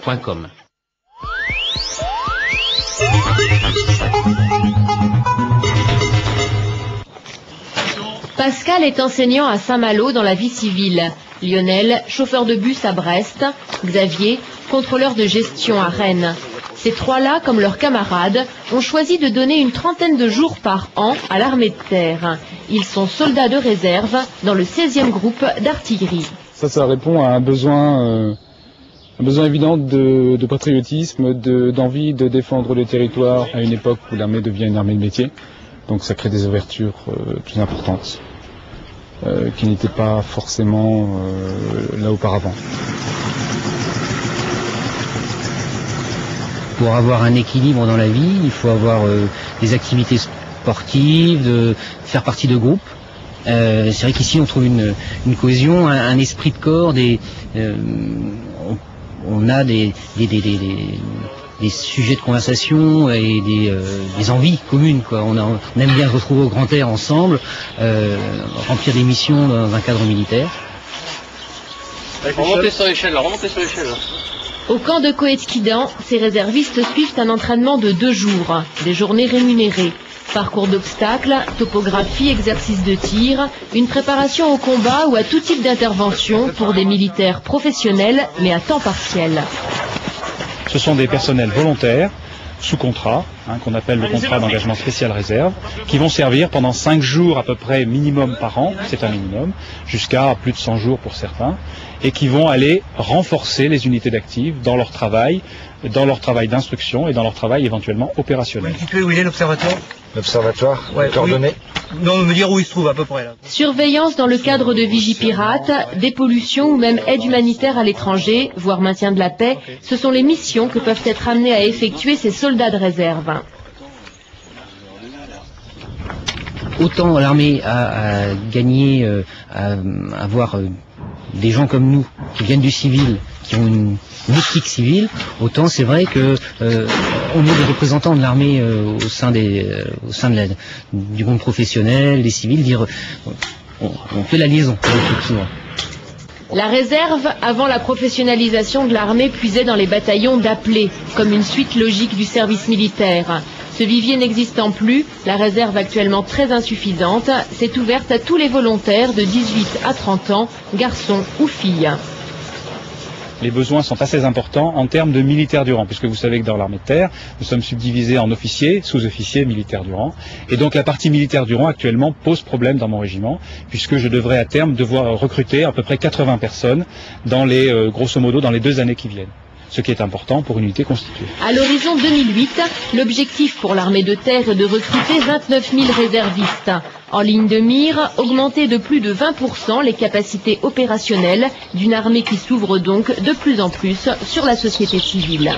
www.armeedeterre.com. Pascal est enseignant à Saint-Malo dans la vie civile. Lionel, chauffeur de bus à Brest. Xavier, contrôleur de gestion à Rennes. Ces trois-là, comme leurs camarades, ont choisi de donner une trentaine de jours par an à l'armée de terre. Ils sont soldats de réserve dans le 16e groupe d'artillerie. Ça répond à un besoin évident de patriotisme, d'envie de défendre le territoire à une époque où l'armée devient une armée de métier. Donc ça crée des ouvertures plus importantes, qui n'étaient pas forcément là auparavant. Pour avoir un équilibre dans la vie, il faut avoir des activités sportives, faire partie de groupes. C'est vrai qu'ici on trouve une cohésion, un esprit de corps, on a des sujets de conversation et des envies communes, quoi. On aime bien se retrouver au grand air ensemble, remplir des missions dans un cadre militaire. Remontez sur l'échelle là, remontez sur l'échelle là. Au camp de Coëtquidan, ces réservistes suivent un entraînement de 2 jours, des journées rémunérées. Parcours d'obstacles, topographie, exercice de tir, une préparation au combat ou à tout type d'intervention pour des militaires professionnels mais à temps partiel. Ce sont des personnels volontaires, sous contrat, qu'on appelle le contrat d'engagement spécial réserve, qui vont servir pendant 5 jours à peu près minimum par an, c'est un minimum, jusqu'à plus de 100 jours pour certains, et qui vont aller renforcer les unités d'actifs dans leur travail d'instruction et dans leur travail éventuellement opérationnel. Vous situez où il est l'observatoire? L'observatoire, ouais, coordonnées. Non, me dire où il se trouve à peu près là. Surveillance dans le cadre de Vigipirate, dépollution ou même aide humanitaire à l'étranger, voire maintien de la paix, ce sont les missions que peuvent être amenés à effectuer ces soldats de réserve. Autant l'armée a gagné à avoir des gens comme nous, qui viennent du civil, qui ont une éthique civile, autant c'est vrai que on est des représentants de l'armée au sein du monde professionnel, des civils, on fait la liaison avec souvent. La réserve, avant la professionnalisation de l'armée, puisait dans les bataillons d'appelés, comme une suite logique du service militaire. Ce vivier n'existant plus, la réserve actuellement très insuffisante, s'est ouverte à tous les volontaires de 18 à 30 ans, garçons ou filles. Les besoins sont assez importants en termes de militaires du rang, puisque vous savez que dans l'armée de terre, nous sommes subdivisés en officiers, sous-officiers, militaires du rang. Et donc la partie militaire du rang actuellement pose problème dans mon régiment, puisque je devrais à terme devoir recruter à peu près 80 personnes dans grosso modo dans les 2 années qui viennent. Ce qui est important pour une unité constituée. À l'horizon 2008, l'objectif pour l'armée de terre est de recruter 29 000 réservistes. En ligne de mire, augmenter de plus de 20% les capacités opérationnelles d'une armée qui s'ouvre donc de plus en plus sur la société civile.